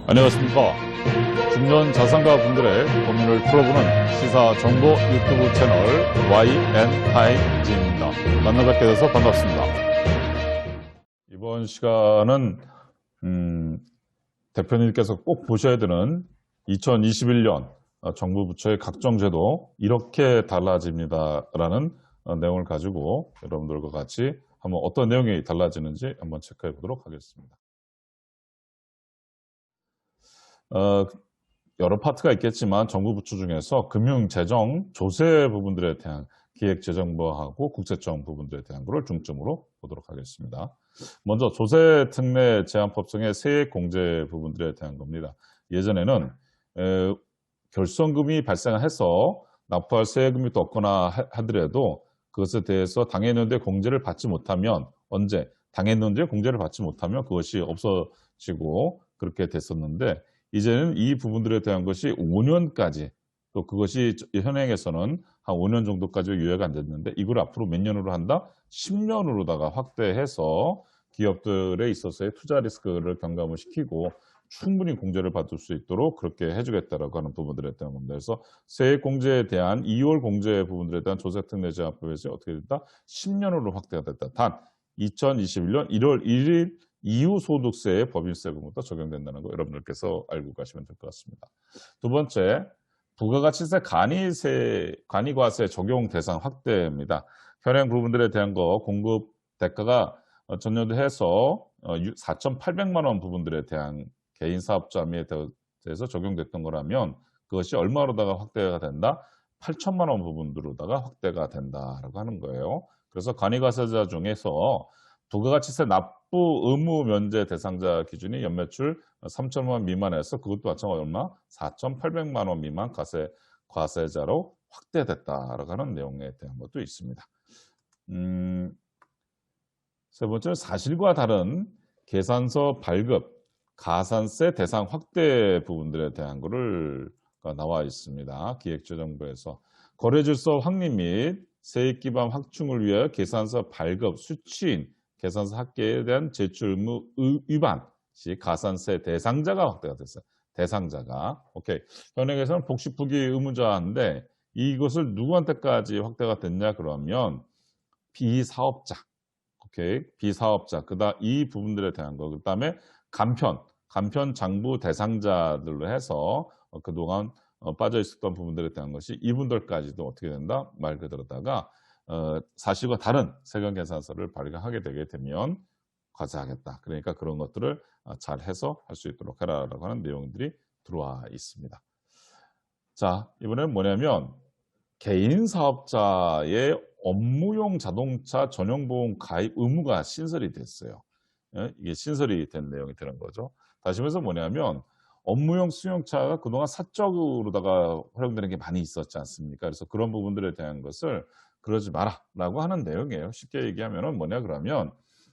안녕하십니까. 중년 자산가 분들의 고민을 풀어보는 시사 정보 유튜브 채널 YN타임즈입니다. 만나 뵙게 돼서 반갑습니다. 이번 시간은 대표님께서 꼭 보셔야 되는 2021년 정부 부처의 각종제도 이렇게 달라집니다라는 내용을 가지고 여러분들과 같이 한번 어떤 내용이 달라지는지 한번 체크해 보도록 하겠습니다. 여러 파트가 있겠지만 정부 부처 중에서 금융, 재정, 조세 부분들에 대한 기획재정부하고 국세청 부분들에 대한 것을 중점으로 보도록 하겠습니다. 먼저 조세 특례 제한법성의 세액 공제 부분들에 대한 겁니다. 예전에는 결손금이 발생해서 납부할 세금이 또 없거나 하더라도 그것에 대해서 당해년도에 공제를 받지 못하면 언제 당해년도에 공제를 받지 못하면 그것이 없어지고 그렇게 됐었는데 이제는 이 부분들에 대한 것이 5년까지 또 그것이 현행에서는 한 5년 정도까지 유예가 안 됐는데 이걸 앞으로 몇 년으로 한다? 10년으로다가 확대해서 기업들에 있어서의 투자 리스크를 경감을 시키고 충분히 공제를 받을 수 있도록 그렇게 해주겠다라고 하는 부분들에 대한 겁니다. 그래서 세액 공제에 대한 2월 공제 부분들에 대한 조세특례 제한법에서 어떻게 됐다? 10년으로 확대가 됐다. 단 2021년 1월 1일 이후 소득세의 법인세금부터 적용된다는 거 여러분들께서 알고 가시면 될 것 같습니다. 두 번째, 부가가치세 간이과세 적용 대상 확대입니다. 현행 부분들에 대한 거 공급 대가가 전년도 해서 4,800만 원 부분들에 대한 개인 사업자 및에 대해서 적용됐던 거라면 그것이 얼마로다가 확대가 된다? 8천만 원 부분으로다가 확대가 된다라고 하는 거예요. 그래서 간이과세자 중에서 부가가치세 납부 의무 면제 대상자 기준이 연매출 3천만 원 미만에서 그것도 마찬가지로 얼마? 4,800만 원 미만 과세자로 확대됐다라고 하는 내용에 대한 것도 있습니다. 세 번째는 사실과 다른 계산서 발급, 가산세 대상 확대 부분들에 대한 거를 나와 있습니다. 기획재정부에서 거래질서 확립 및 세액 기반 확충을 위해 계산서 발급, 수취인, 계산서 합계에 대한 제출 의무 위반 시 가산세 대상자가 확대가 됐어요. 대상자가. 오케이. 현행에서는 복식부기 의무자인데 이것을 누구한테까지 확대가 됐냐 그러면 비사업자. 오케이. 비사업자. 그다음 이 부분들에 대한 거. 그다음에 간편 장부 대상자들로 해서 그동안 빠져 있었던 부분들에 대한 것이 이분들까지도 어떻게 된다? 말 그대로다가 사실과 다른 세금 계산서를 발행하게 되게 되면 과세하겠다. 그러니까 그런 것들을 잘 해서 할 수 있도록 해라라고 하는 내용들이 들어와 있습니다. 자, 이번에는 뭐냐면 개인 사업자의 업무용 자동차 전용보험 가입 의무가 신설이 됐어요. 이게 신설이 된 내용이 되는 거죠. 다시 말해서 뭐냐면 업무용 승용차가 그동안 사적으로다가 활용되는 게 많이 있었지 않습니까? 그래서 그런 부분들에 대한 것을 그러지 마라라고 하는 내용이에요. 쉽게 얘기하면 뭐냐 그러면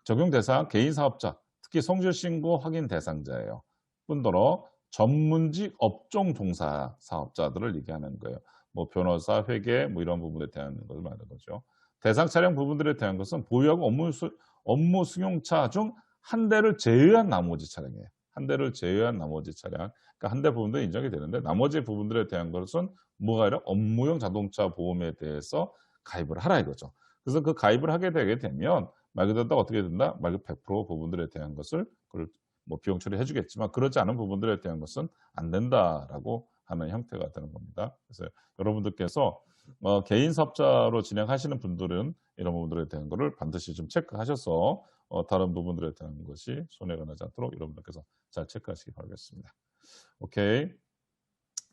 적용 대상 개인 사업자, 특히 성실 신고 확인 대상자예요. 뿐더러 전문직 업종 종사 사업자들을 얘기하는 거예요. 뭐 변호사, 회계 뭐 이런 부분에 대한 것을 말하는 거죠. 대상 차량 부분들에 대한 것은 보유하고 업무 승용차 중 한 대를 제외한 나머지 차량이에요. 한 대를 제외한 나머지 차량. 그러니까 한 대 부분도 인정이 되는데 나머지 부분들에 대한 것은 뭐가 아니라 업무용 자동차 보험에 대해서 가입을 하라 이거죠. 그래서 그 가입을 하게 되게 되면 말 그대로 어떻게 된다? 말 그대로 100% 부분들에 대한 것을 그걸 뭐 비용 처리해 주겠지만 그렇지 않은 부분들에 대한 것은 안 된다라고 하는 형태가 되는 겁니다. 그래서 여러분들께서 개인 사업자로 진행하시는 분들은 이런 부분들에 대한 것을 반드시 좀 체크하셔서 다른 부분들에 대한 것이 손해가 나지 않도록 여러분들께서 잘 체크하시기 바라겠습니다. 오케이.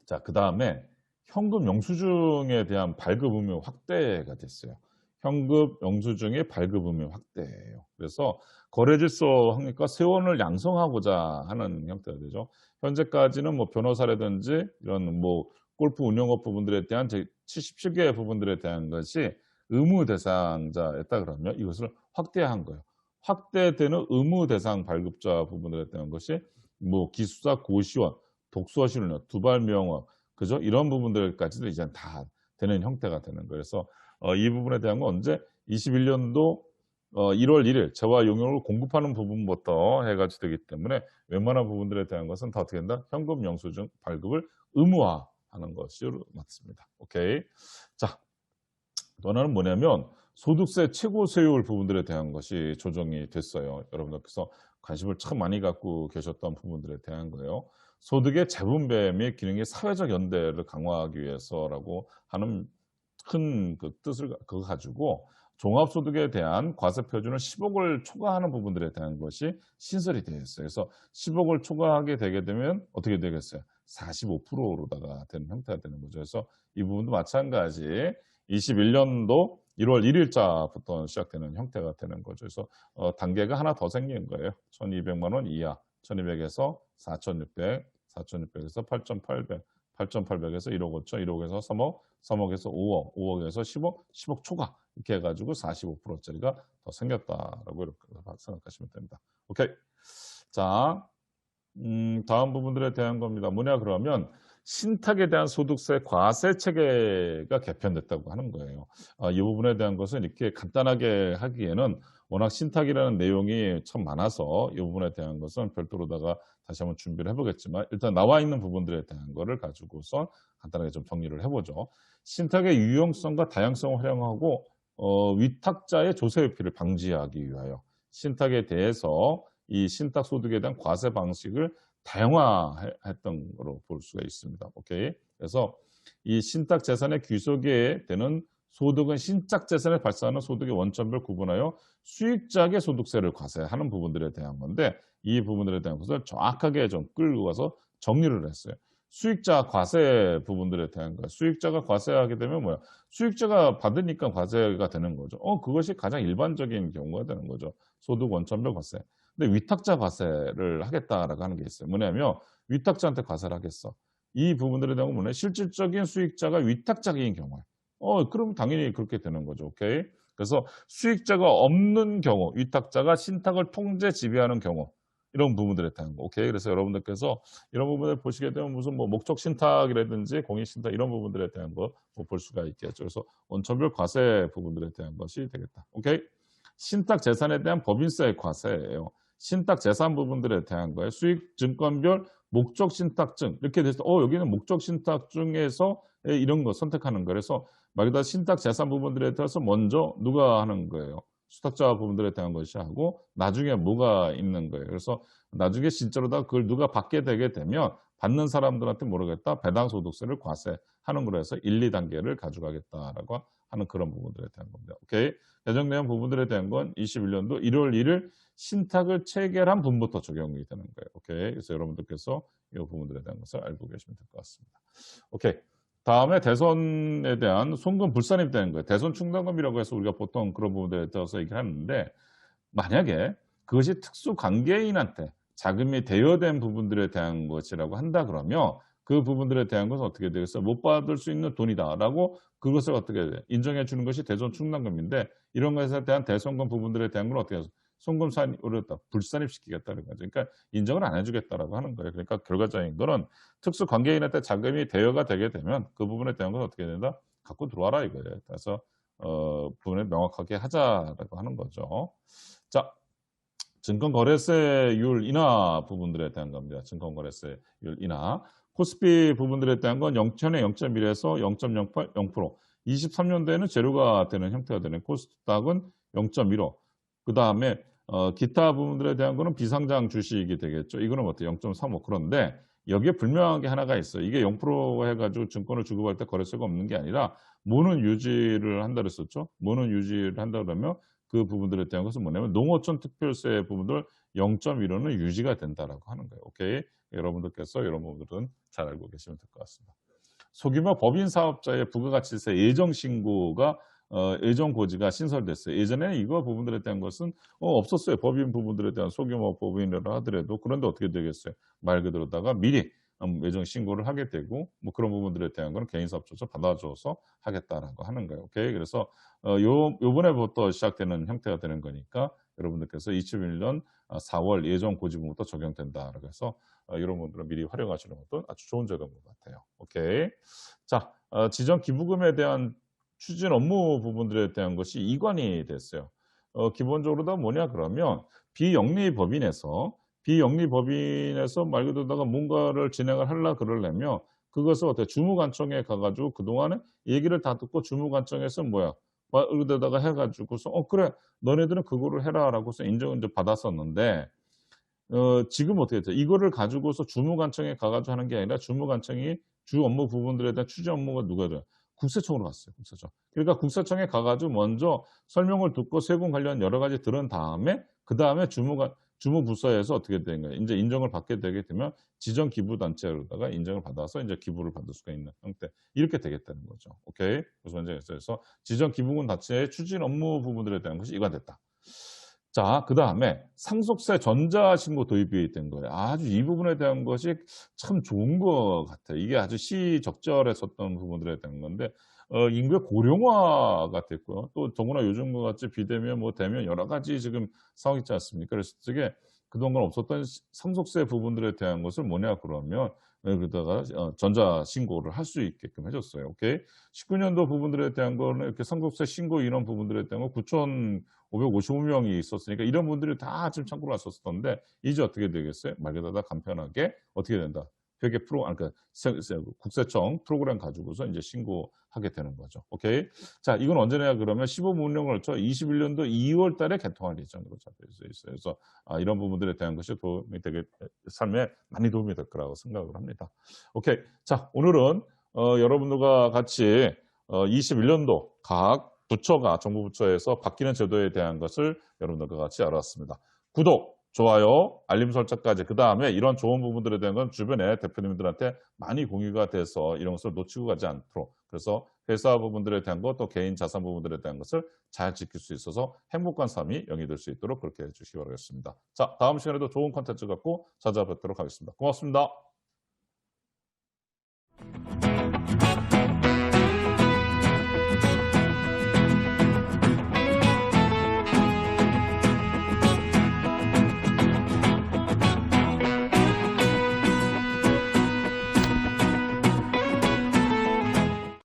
자, 그 다음에 현금 영수증에 대한 발급 의무 확대가 됐어요. 현금 영수증의 발급 의무 확대예요. 그래서 거래질서 확립과 세원을 양성하고자 하는 형태가 되죠. 현재까지는 뭐 변호사라든지 이런 뭐 골프 운영업 부분들에 대한 77개 부분들에 대한 것이 의무 대상자였다 그러면 이것을 확대한 거예요. 확대되는 의무 대상 발급자 부분들에 대한 것이 뭐 기숙사, 고시원, 독서실운영, 두발명원, 그죠? 이런 부분들까지도 이제 다 되는 형태가 되는 거예요. 그래서 이 부분에 대한 건 언제 21년도 1월 1일 재화 용역을 공급하는 부분부터 해가지고 되기 때문에 웬만한 부분들에 대한 것은 다 어떻게 된다? 현금 영수증 발급을 의무화하는 것이 맞습니다. 오케이. 자, 또 하나는 뭐냐면 소득세 최고 세율 부분들에 대한 것이 조정이 됐어요. 여러분들께서 관심을 참 많이 갖고 계셨던 부분들에 대한 거예요. 소득의 재분배 및 기능의 사회적 연대를 강화하기 위해서라고 하는 큰 그 뜻을 그거 가지고 종합소득에 대한 과세 표준을 10억을 초과하는 부분들에 대한 것이 신설이 되어 있어요. 그래서 10억을 초과하게 되게 되면 어떻게 되겠어요? 45%로다가 되는 형태가 되는 거죠. 그래서 이 부분도 마찬가지 21년도 1월 1일자부터 시작되는 형태가 되는 거죠. 그래서 단계가 하나 더 생긴 거예요. 1,200만 원 이하, 1,200에서 4,600, 4,600에서 8,800, 8,800에서 1억 5천, 1억에서 3억, 3억에서 5억, 5억에서 10억, 10억 초과 이렇게 해가지고 45%짜리가 더 생겼다라고 이렇게 생각하시면 됩니다. 오케이. 자, 다음 부분들에 대한 겁니다. 뭐냐 그러면 신탁에 대한 소득세 과세 체계가 개편됐다고 하는 거예요. 이 부분에 대한 것은 이렇게 간단하게 하기에는 워낙 신탁이라는 내용이 참 많아서 이 부분에 대한 것은 별도로다가 다시 한번 준비를 해보겠지만 일단 나와 있는 부분들에 대한 거를 가지고서 간단하게 좀 정리를 해보죠. 신탁의 유용성과 다양성을 활용하고 위탁자의 조세 회피를 방지하기 위하여 신탁에 대해서 이 신탁 소득에 대한 과세 방식을 다양화했던 거로 볼 수가 있습니다. 오케이. 그래서 이 신탁 재산의 귀속에 되는 소득은 신탁 재산에 발생하는 소득의 원점별 구분하여 수익자의 소득세를 과세하는 부분들에 대한 건데 이 부분들에 대한 것을 정확하게 좀 끌고 가서 정리를 했어요. 수익자 과세 부분들에 대한 거. 수익자가 과세하게 되면 뭐야? 수익자가 받으니까 과세가 되는 거죠. 그것이 가장 일반적인 경우가 되는 거죠. 소득 원점별 과세. 근데 위탁자 과세를 하겠다라고 하는 게 있어요. 뭐냐면 위탁자한테 과세를 하겠어. 이 부분들에 대한 뭐냐? 실질적인 수익자가 위탁자인 경우에. 그럼 당연히 그렇게 되는 거죠. 오케이? 그래서 수익자가 없는 경우, 위탁자가 신탁을 통제 지배하는 경우 이런 부분들에 대한 거. 오케이? 그래서 여러분들께서 이런 부분을 보시게 되면 무슨 뭐 목적 신탁이라든지 공익 신탁 이런 부분들에 대한 거 볼 수가 있겠죠. 그래서 원천별 과세 부분들에 대한 것이 되겠다. 오케이? 신탁 재산에 대한 법인세 과세예요. 신탁 재산 부분들에 대한 거예요. 수익 증권별 목적 신탁증 이렇게 돼서 여기는 목적 신탁증에서 이런 거 선택하는 거예요. 그래서 말 그대로 신탁 재산 부분들에 대해서 먼저 누가 하는 거예요. 수탁자 부분들에 대한 것이 하고 나중에 뭐가 있는 거예요. 그래서 나중에 진짜로다 그걸 누가 받게 되게 되면 받는 사람들한테 모르겠다 배당 소득세를 과세하는 거로 해서 1, 2단계를 가져가겠다라고 하는 그런 부분들에 대한 겁니다. 오케이. 개정된 부분들에 대한 건 21년도 1월 1일 신탁을 체결한 분부터 적용이 되는 거예요. 오케이. 그래서 여러분들께서 이 부분들에 대한 것을 알고 계시면 될 것 같습니다. 오케이. 다음에 대선에 대한 송금 불산입 되는 거예요. 대선 충당금이라고 해서 우리가 보통 그런 부분들에 대해서 얘기를 하는데 만약에 그것이 특수 관계인한테 자금이 대여된 부분들에 대한 것이라고 한다 그러면 그 부분들에 대한 것은 어떻게 되겠어요? 못 받을 수 있는 돈이다라고 그것을 어떻게 인정해 주는 것이 대선 충당금인데 이런 것에 대한 대선금 부분들에 대한 건 어떻게 해서 송금산으로 불산입시키겠다는 거죠. 그러니까 인정을 안 해주겠다라고 하는 거예요. 그러니까 결과적인 거는 특수 관계인한테 자금이 대여가 되게 되면 그 부분에 대한 건 어떻게 된다? 갖고 들어와라 이거예요. 그래서 부분을 명확하게 하자라고 하는 거죠. 자, 증권거래세율 인하 부분들에 대한 겁니다. 증권거래세율 인하. 코스피 부분들에 대한 건 0.0에 0.1에서 0.08, 0%. 23년도에는 제로가 되는 형태가 되는 코스닥은 0.15. 그 다음에 기타 부분들에 대한 거는 비상장 주식이 되겠죠. 이거는 어때요? 0.35. 그런데 여기에 분명한 게 하나가 있어요. 이게 0% 해가지고 증권을 주고받을 때 거래세가 없는 게 아니라 모는 유지를 한다 그랬었죠. 모는 유지를 한다 그러면 그 부분들에 대한 것은 뭐냐면 농어촌 특별세 부분들 0.15는 유지가 된다라고 하는 거예요. 오케이. 여러분들께서 이런 부분들은 잘 알고 계시면 될 것 같습니다. 소규모 법인 사업자의 부가가치세 예정 신고가 예정 고지가 신설됐어요. 예전에 이거 부분들에 대한 것은 없었어요. 법인 부분들에 대한 소규모 법인이라 하더라도 그런데 어떻게 되겠어요? 말 그대로다가 미리 예정 신고를 하게 되고 뭐 그런 부분들에 대한 거는 개인 사업자에서 받아줘서 하겠다라고 하는 거예요. 오케이. 그래서 요번에부터 시작되는 형태가 되는 거니까 여러분들께서 2021년 4월 예정 고지분부터 적용된다라고 해서 이런 분들은 미리 활용하시는 것도 아주 좋은 제도인 것 같아요. 오케이. 자, 지정 기부금에 대한 추진 업무 부분들에 대한 것이 이관이 됐어요. 기본적으로 다 뭐냐 그러면 비영리 법인에서 말 그대로다가 뭔가를 진행을 하려 그러려면 그것을 어떻게 주무관청에 가 가지고 그동안에 얘기를 다 듣고 주무관청에서 뭐야 말 그대로다가 해 가지고서 "어 그래. 너네들은 그거를 해라."라고서 인정을 인제 받았었는데 지금 어떻게 됐죠? 이거를 가지고서 주무관청에 가 가지고 하는 게 아니라 주무관청이 주 업무 부분들에 대한 추진 업무가 누가 돼요? 국세청으로 갔어요, 국세청. 그러니까 국세청에 가 가지고 먼저 설명을 듣고 세금 관련 여러 가지 들은 다음에 그다음에 주무부서에서 어떻게 된 거예요? 인제 인정을 받게 되게 되면 지정 기부 단체로다가 인정을 받아서 인제 기부를 받을 수가 있는 형태. 이렇게 되겠다는 거죠. 오케이. 그래서 인제 그래서 지정 기부금 단체의 추진 업무 부분들에 대한 것이 이관됐다. 자 그다음에 상속세 전자신고 도입이 된 거예요. 아주 이 부분에 대한 것이 참 좋은 것 같아요. 이게 아주 시적절했었던 부분들에 대한 건데 인구의 고령화가 됐고요. 또 더구나 요즘과 같이 비대면 뭐 대면 여러 가지 지금 상황 있지 않습니까? 그래서 이게 그동안 없었던 상속세 부분들에 대한 것을 뭐냐 그러면 그러다가 전자 신고를 할 수 있게끔 해 줬어요. 오케이. 19 년도 부분들에 대한 거는 이렇게 상속세 신고 인원 부분들에 대한 거 9,555 명이 있었으니까 이런 분들이 다 지금 참고를 했었었는데 이제 어떻게 되겠어요? 말 그대로 다 간편하게 어떻게 된다. 회계 프로 그러니까 국세청 프로그램 가지고서 인제 신고하게 되는 거죠. 오케이. 자 이건 언제냐 그러면 15 년을 걸쳐 21 년도 2월 달에 개통할 예정으로 잡혀 있어요. 그래서 이런 부분들에 대한 것이 도움이 되게 삶에 많이 도움이 될 거라고 생각을 합니다. 오케이. 자 오늘은 여러분들과 같이 21 년도 각 부처가 정부 부처에서 바뀌는 제도에 대한 것을 여러분들과 같이 알아봤습니다. 구독, 좋아요, 알림 설정까지 그다음에 이런 좋은 부분들에 대한 건 주변에 대표님들한테 많이 공유가 돼서 이런 것을 놓치고 가지 않도록 그래서 회사 부분들에 대한 것 또 개인 자산 부분들에 대한 것을 잘 지킬 수 있어서 행복한 삶이 영위될 수 있도록 그렇게 해 주시기 바라겠습니다. 자 다음 시간에도 좋은 콘텐츠 갖고 찾아뵙도록 하겠습니다. 고맙습니다.